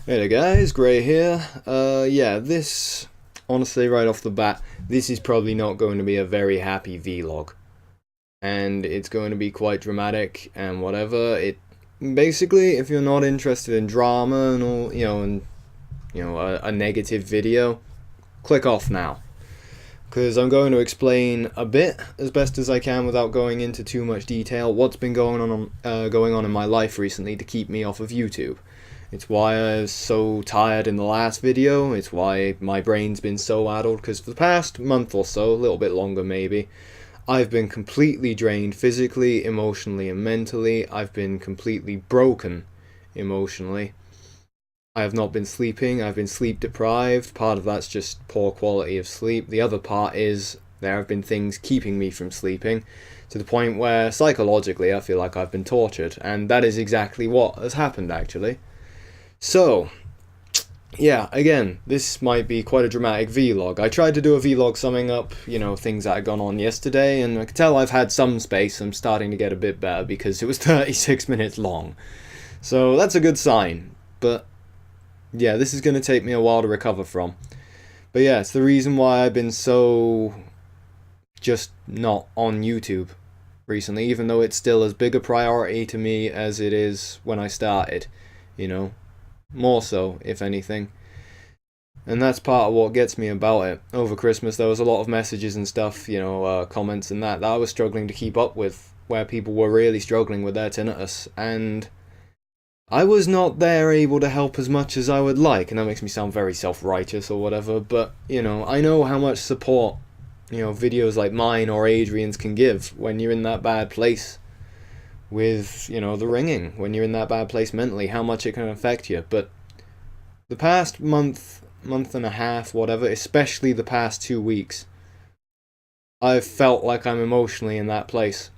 Hey there guys, Gray here. Yeah, this, honestly, right off the bat, this is probably not going to be a very happy vlog. And it's going to be quite dramatic and whatever. Basically, if you're not interested in drama and all, a negative video, click off now. Because I'm going to explain a bit, as best as I can without going into too much detail, what's been going on in my life recently to keep me off of YouTube. It's why I was so tired in the last video, it's why my brain's been so addled, because for the past month or so, a little bit longer maybe, I've been completely drained physically, emotionally and mentally. I've been completely broken emotionally. I have not been sleeping, I've been sleep deprived. Part of that's just poor quality of sleep. The other part is there have been things keeping me from sleeping, to the point where psychologically I feel like I've been tortured, and that is exactly what has happened actually. So, yeah, again, this might be quite a dramatic vlog. I tried to do a vlog summing up, things that had gone on yesterday, and I can tell I've had some space. I'm starting to get a bit better because it was 36 minutes long. So that's a good sign. But, yeah, this is going to take me a while to recover from. But yeah, it's the reason why I've been so just not on YouTube recently, even though it's still as big a priority to me as it is when I started, more so, if anything. And that's part of what gets me about it. Over Christmas there was a lot of messages and stuff, comments and that I was struggling to keep up with, where people were really struggling with their tinnitus, and I was not there able to help as much as I would like, and that makes me sound very self-righteous or whatever, but, I know how much support, videos like mine or Adrian's can give when you're in that bad place with, the ringing, when you're in that bad place mentally, how much it can affect you. But the past month and a half, whatever, especially the past 2 weeks, I've felt like I'm emotionally in that place.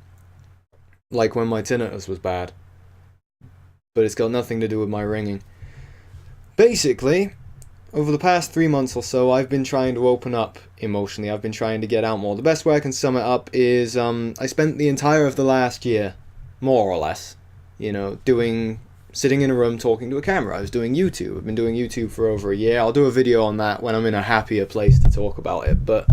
Like when my tinnitus was bad. But it's got nothing to do with my ringing. Basically, over the past 3 months or so, I've been trying to open up emotionally. I've been trying to get out more. The best way I can sum it up is, I spent the entire of the last year, more or less, sitting in a room talking to a camera. I was doing YouTube. I've been doing YouTube for over a year. I'll do a video on that when I'm in a happier place to talk about it, but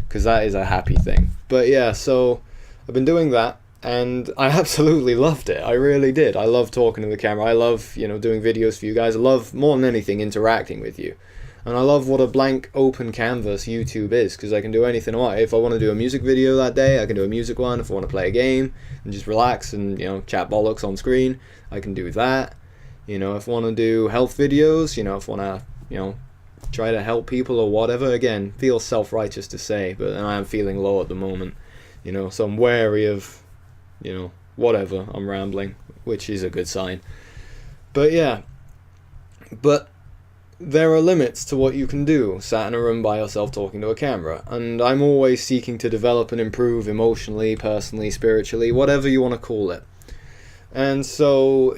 because that is a happy thing. But yeah, so I've been doing that, and I absolutely loved it. I really did. I love talking to the camera. I love, doing videos for you guys. I love, more than anything, interacting with you. And I love what a blank, open canvas YouTube is, because I can do anything I want. If I want to do a music video that day, I can do a music one. If I want to play a game and just relax and, chat bollocks on screen, I can do that. If I want to do health videos, if I want to, try to help people or whatever, again, feels self-righteous to say, but I am feeling low at the moment, so I'm wary of, whatever, I'm rambling, which is a good sign. But yeah, there are limits to what you can do sat in a room by yourself talking to a camera, and I'm always seeking to develop and improve emotionally, personally, spiritually, whatever you want to call it. And so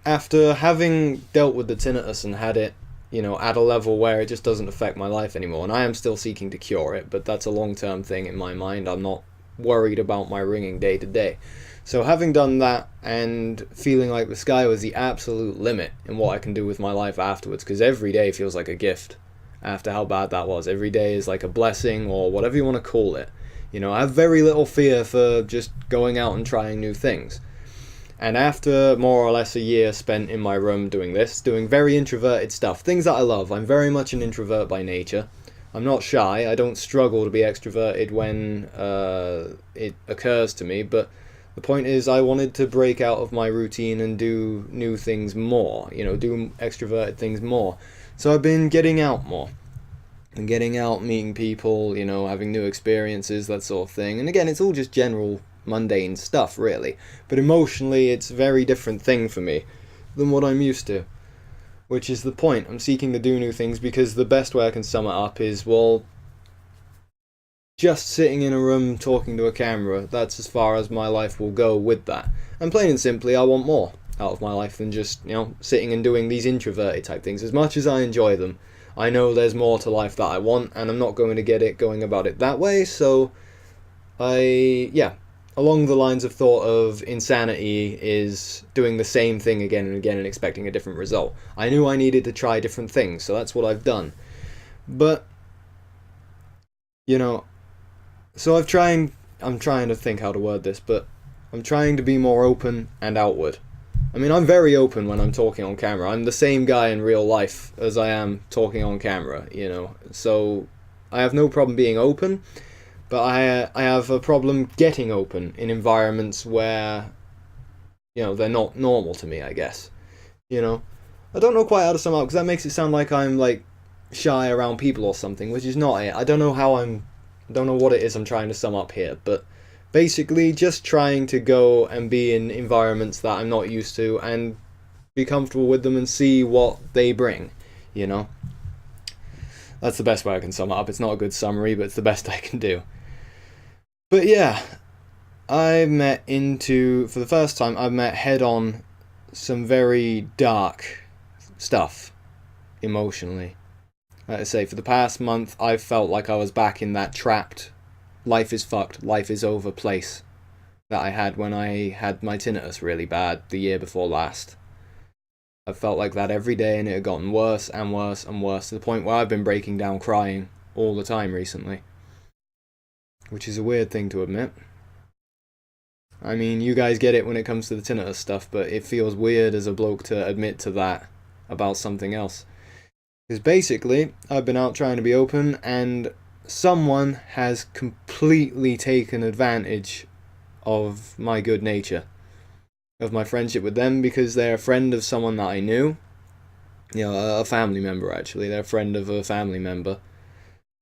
after having dealt with the tinnitus and had it, at a level where it just doesn't affect my life anymore, and I am still seeking to cure it, but that's a long-term thing in my mind. I'm not worried about my ringing day to day. So having done that and feeling like the sky was the absolute limit in what I can do with my life afterwards, because every day feels like a gift after how bad that was. Every day is like a blessing, or whatever you want to call it. I have very little fear for just going out and trying new things. And after more or less a year spent in my room doing this, doing very introverted stuff, things that I love. I'm very much an introvert by nature. I'm not shy. I don't struggle to be extroverted when it occurs to me, but the point is, I wanted to break out of my routine and do new things more, do extroverted things more. So I've been getting out more. And getting out, meeting people, having new experiences, that sort of thing. And again, it's all just general, mundane stuff, really. But emotionally, it's a very different thing for me than what I'm used to. Which is the point. I'm seeking to do new things because the best way I can sum it up is, well, just sitting in a room talking to a camera, that's as far as my life will go with that. And plain and simply, I want more out of my life than just, sitting and doing these introverted type things. As much as I enjoy them, I know there's more to life that I want, and I'm not going to get it going about it that way, so along the lines of thought of insanity is doing the same thing again and again and expecting a different result. I knew I needed to try different things, so that's what I've done. But, you know, so I'm trying to think how to word this, but I'm trying to be more open and outward. I mean, I'm very open when I'm talking on camera. I'm the same guy in real life as I am talking on camera, so I have no problem being open, but I have a problem getting open in environments where, they're not normal to me, I guess. I don't know quite how to sum up, because that makes it sound like I'm, like, shy around people or something, which is not it. I don't know what it is I'm trying to sum up here, but basically just trying to go and be in environments that I'm not used to and be comfortable with them and see what they bring, That's the best way I can sum it up. It's not a good summary, but it's the best I can do. But yeah, for the first time, I've met head on some very dark stuff emotionally. Like I say, for the past month, I've felt like I was back in that trapped, life is fucked, life is over place that I had when I had my tinnitus really bad the year before last. I felt like that every day, and it had gotten worse and worse and worse, to the point where I've been breaking down crying all the time recently. Which is a weird thing to admit. I mean, you guys get it when it comes to the tinnitus stuff, but it feels weird as a bloke to admit to that about something else. Because basically, I've been out trying to be open, and someone has completely taken advantage of my good nature, of my friendship with them, because they're a friend of someone that I knew. A family member, actually. They're a friend of a family member.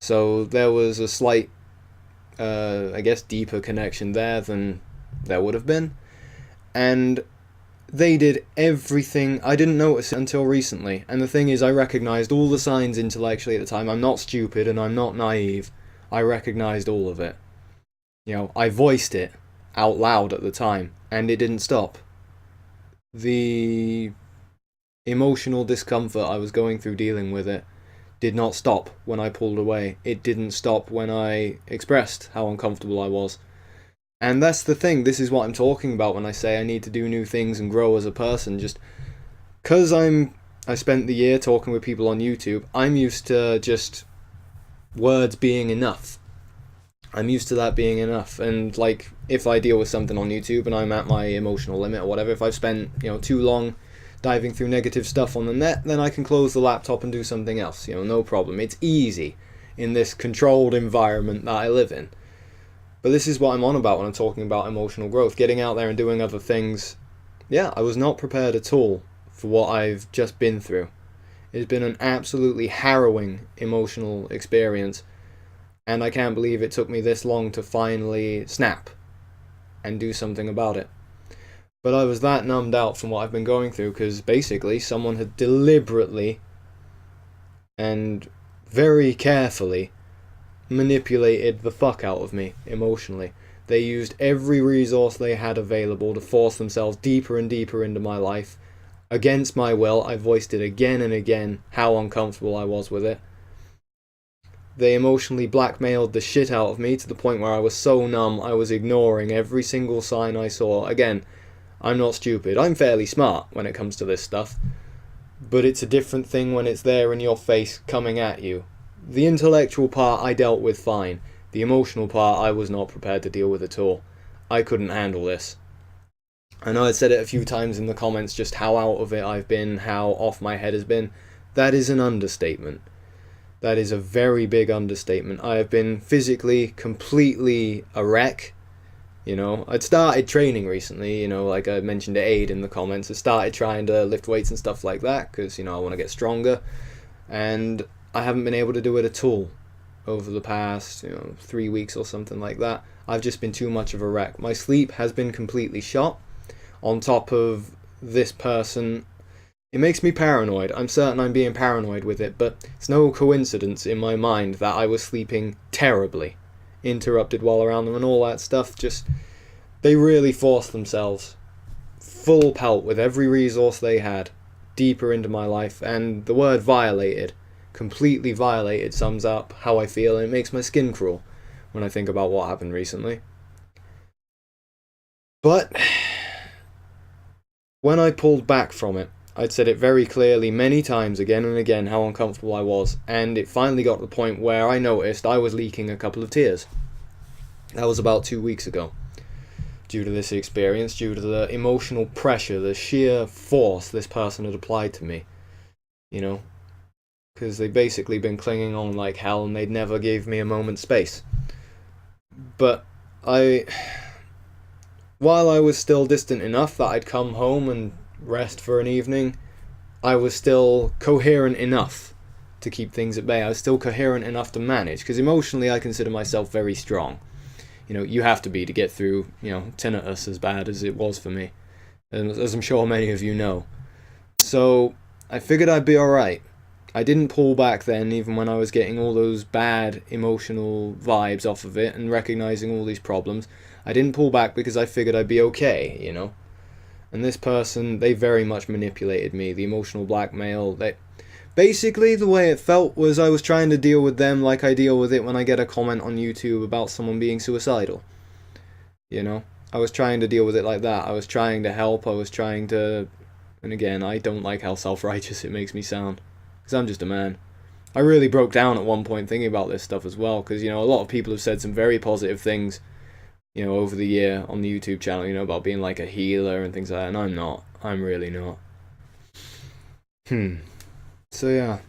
So there was a slight, deeper connection there than there would have been. And they did everything. I didn't notice it until recently. And the thing is, I recognized all the signs intellectually at the time. I'm not stupid and I'm not naive. I recognized all of it. I voiced it out loud at the time, and it didn't stop. The emotional discomfort I was going through dealing with it did not stop when I pulled away. It didn't stop when I expressed how uncomfortable I was. And that's the thing, this is what I'm talking about when I say I need to do new things and grow as a person. Just because I spent the year talking with people on YouTube, I'm used to just words being enough. I'm used to that being enough. And like, if I deal with something on YouTube and I'm at my emotional limit or whatever, if I've spent, too long diving through negative stuff on the net, then I can close the laptop and do something else, no problem. It's easy in this controlled environment that I live in. But this is what I'm on about when I'm talking about emotional growth, getting out there and doing other things. Yeah, I was not prepared at all for what I've just been through. It's been an absolutely harrowing emotional experience, and I can't believe it took me this long to finally snap and do something about it. But I was that numbed out from what I've been going through, because basically someone had deliberately and very carefully manipulated the fuck out of me emotionally. They used every resource they had available to force themselves deeper and deeper into my life. Against my will, I voiced it again and again how uncomfortable I was with it. They emotionally blackmailed the shit out of me to the point where I was so numb I was ignoring every single sign I saw. Again, I'm not stupid. I'm fairly smart when it comes to this stuff. But it's a different thing when it's there in your face coming at you. The intellectual part I dealt with fine. The emotional part I was not prepared to deal with at all. I couldn't handle this. I know I said it a few times in the comments just how out of it I've been, how off my head has been. That is an understatement. That is a very big understatement. I have been physically completely a wreck. I'd started training recently, like I mentioned to Aid in the comments. I started trying to lift weights and stuff like that because, I want to get stronger. And I haven't been able to do it at all over the past, 3 weeks or something like that. I've just been too much of a wreck. My sleep has been completely shot. On top of this person, it makes me paranoid. I'm certain I'm being paranoid with it, but it's no coincidence in my mind that I was sleeping terribly, interrupted while around them and all that stuff. Just, they really forced themselves full pelt with every resource they had deeper into my life, and the word violated, completely violated, sums up how I feel, and it makes my skin crawl when I think about what happened recently. But when I pulled back from it, I'd said it very clearly many times again and again how uncomfortable I was, and it finally got to the point where I noticed I was leaking a couple of tears. That was about 2 weeks ago. Due to this experience, due to the emotional pressure, the sheer force this person had applied to me, you know, because they'd basically been clinging on like hell and they'd never gave me a moment's space. But while I was still distant enough that I'd come home and rest for an evening, I was still coherent enough to keep things at bay. I was still coherent enough to manage, because emotionally I consider myself very strong. You know, you have to be to get through, tinnitus as bad as it was for me, and as I'm sure many of you know. So I figured I'd be alright. I didn't pull back then, even when I was getting all those bad emotional vibes off of it and recognizing all these problems. I didn't pull back because I figured I'd be okay, And this person, they very much manipulated me. The emotional blackmail, basically the way it felt was I was trying to deal with them like I deal with it when I get a comment on YouTube about someone being suicidal. I was trying to deal with it like that. I was trying to help, I was trying to... And again, I don't like how self-righteous it makes me sound, because I'm just a man. I really broke down at one point thinking about this stuff as well, because, a lot of people have said some very positive things, over the year on the YouTube channel, about being like a healer and things like that, and I'm not. I'm really not. So yeah,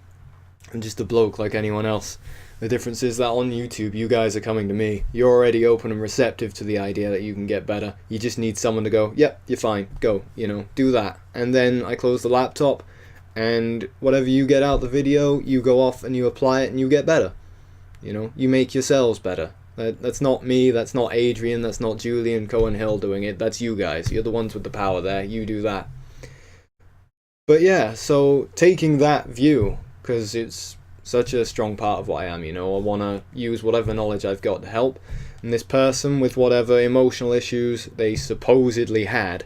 I'm just a bloke like anyone else. The difference is that on YouTube, you guys are coming to me. You're already open and receptive to the idea that you can get better. You just need someone to go, yep, you're fine, go, do that. And then I close the laptop, and whatever you get out the video, you go off and you apply it and you get better. You make yourselves better. That's not me, that's not Adrian, that's not Julian Cohen Hill doing it, that's you guys. You're the ones with the power there, you do that. But yeah, so taking that view, because it's such a strong part of what I am, I want to use whatever knowledge I've got to help. And this person, with whatever emotional issues they supposedly had,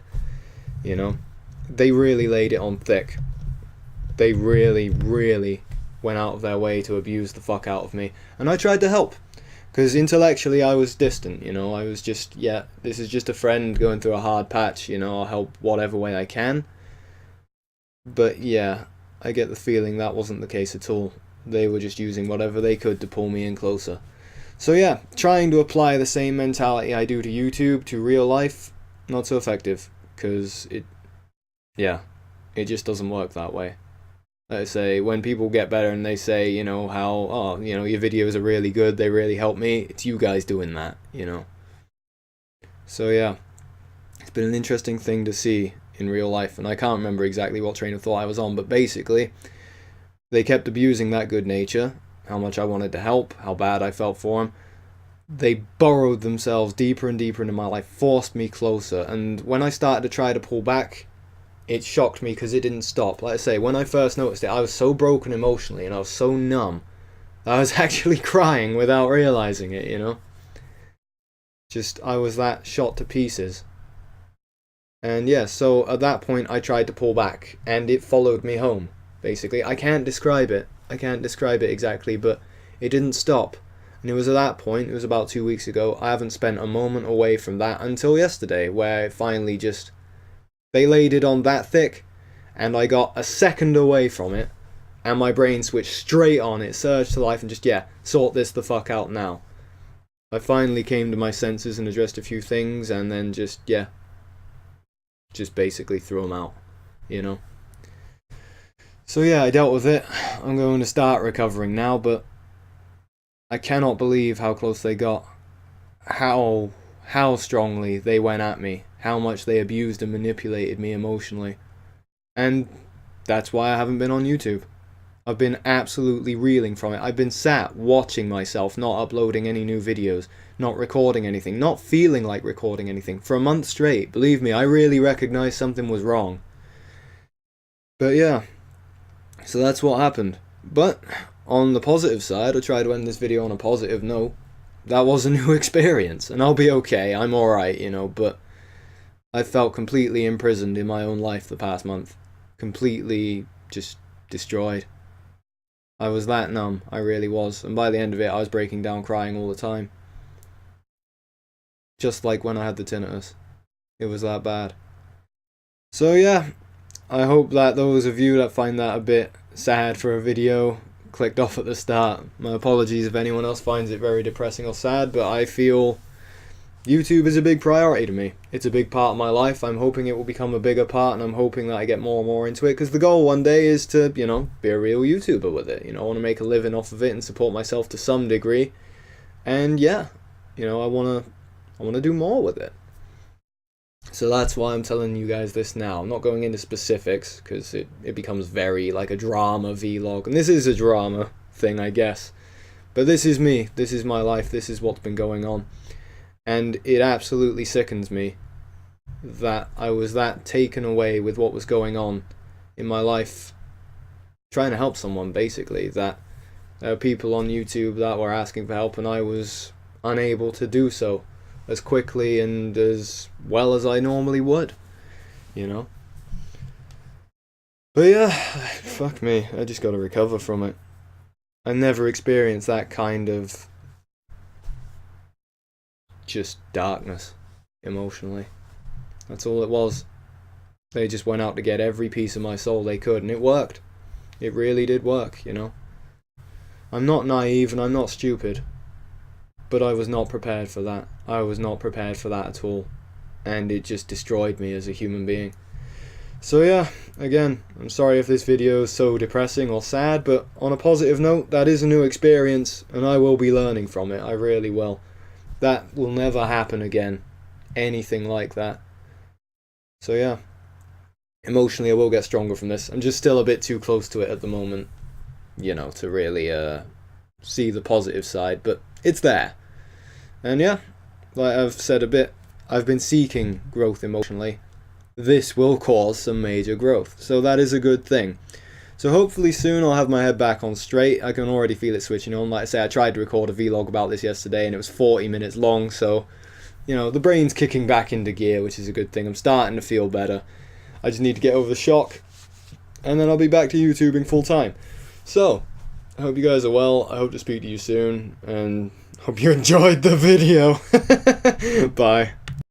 they really laid it on thick. They really, really went out of their way to abuse the fuck out of me. And I tried to help. Because intellectually I was distant, I was just, this is just a friend going through a hard patch, I'll help whatever way I can. But yeah, I get the feeling that wasn't the case at all. They were just using whatever they could to pull me in closer. So yeah, trying to apply the same mentality I do to YouTube to real life, not so effective. Because it just doesn't work that way. Like I say, when people get better and they say, how, your videos are really good, they really help me, it's you guys doing that, So yeah, it's been an interesting thing to see in real life, and I can't remember exactly what train of thought I was on, but basically, they kept abusing that good nature, how much I wanted to help, how bad I felt for them. They burrowed themselves deeper and deeper into my life, forced me closer, and when I started to try to pull back, it shocked me because it didn't stop. Like I say, when I first noticed it, I was so broken emotionally and I was so numb that I was actually crying without realizing it, Just, I was that shot to pieces. And yeah, so at that point I tried to pull back and it followed me home, basically. I can't describe it exactly, but it didn't stop. And it was at that point, it was about 2 weeks ago, I haven't spent a moment away from that until yesterday, where it finally just... They laid it on that thick, and I got a second away from it, and my brain switched straight on. It surged to life and just, sort this the fuck out now. I finally came to my senses and addressed a few things, and then just basically threw them out, So yeah, I dealt with it. I'm going to start recovering now, but I cannot believe how close they got. How strongly they went at me. How much they abused and manipulated me emotionally. And that's why I haven't been on YouTube. I've been absolutely reeling from it. I've been sat watching myself, not uploading any new videos, not recording anything, not feeling like recording anything for a month straight. Believe me, I really recognized something was wrong. But yeah, so that's what happened. But on the positive side, I tried to end this video on a positive note. That was a new experience, and I'll be okay. I'm alright, but I felt completely imprisoned in my own life the past month. Completely just destroyed. I was that numb, I really was, and by the end of it I was breaking down crying all the time. Just like when I had the tinnitus. It was that bad. So yeah, I hope that those of you that find that a bit sad for a video clicked off at the start. My apologies if anyone else finds it very depressing or sad, but I feel YouTube is a big priority to me. It's a big part of my life. I'm hoping it will become a bigger part, and I'm hoping that I get more and more into it, because the goal one day is to, you know, be a real YouTuber with it. You know, I want to make a living off of it and support myself to some degree. And yeah, you know, I want to do more with it. So that's why I'm telling you guys this now. I'm not going into specifics, because it becomes very like a drama vlog. And this is a drama thing, I guess. But this is me. This is my life. This is what's been going on. And it absolutely sickens me that I was that taken away with what was going on in my life, trying to help someone, basically, that there are people on YouTube that were asking for help, and I was unable to do so as quickly and as well as I normally would, you know. But yeah, fuck me, I just gotta recover from it. I never experienced that kind of just darkness emotionally. That's all it was. They just went out to get every piece of my soul they could, and it worked. It really did work, you know. I'm not naive and I'm not stupid, but I was not prepared for that. I was not prepared for that at all, and it just destroyed me as a human being. So yeah, again, I'm sorry if this video is so depressing or sad, but on a positive note, that is a new experience, and I will be learning from it. I really will. That will never happen again. Anything like that. So yeah, emotionally I will get stronger from this. I'm just still a bit too close to it at the moment, you know, to really see the positive side, but it's there. And yeah, like I've said a bit, I've been seeking growth emotionally. This will cause some major growth, so that is a good thing. So hopefully soon I'll have my head back on straight. I can already feel it switching on. Like I say, I tried to record a vlog about this yesterday and it was 40 minutes long, so, you know, the brain's kicking back into gear, which is a good thing. I'm starting to feel better. I just need to get over the shock, and then I'll be back to YouTubing full time. So, I hope you guys are well. I hope to speak to you soon, and hope you enjoyed the video. Bye.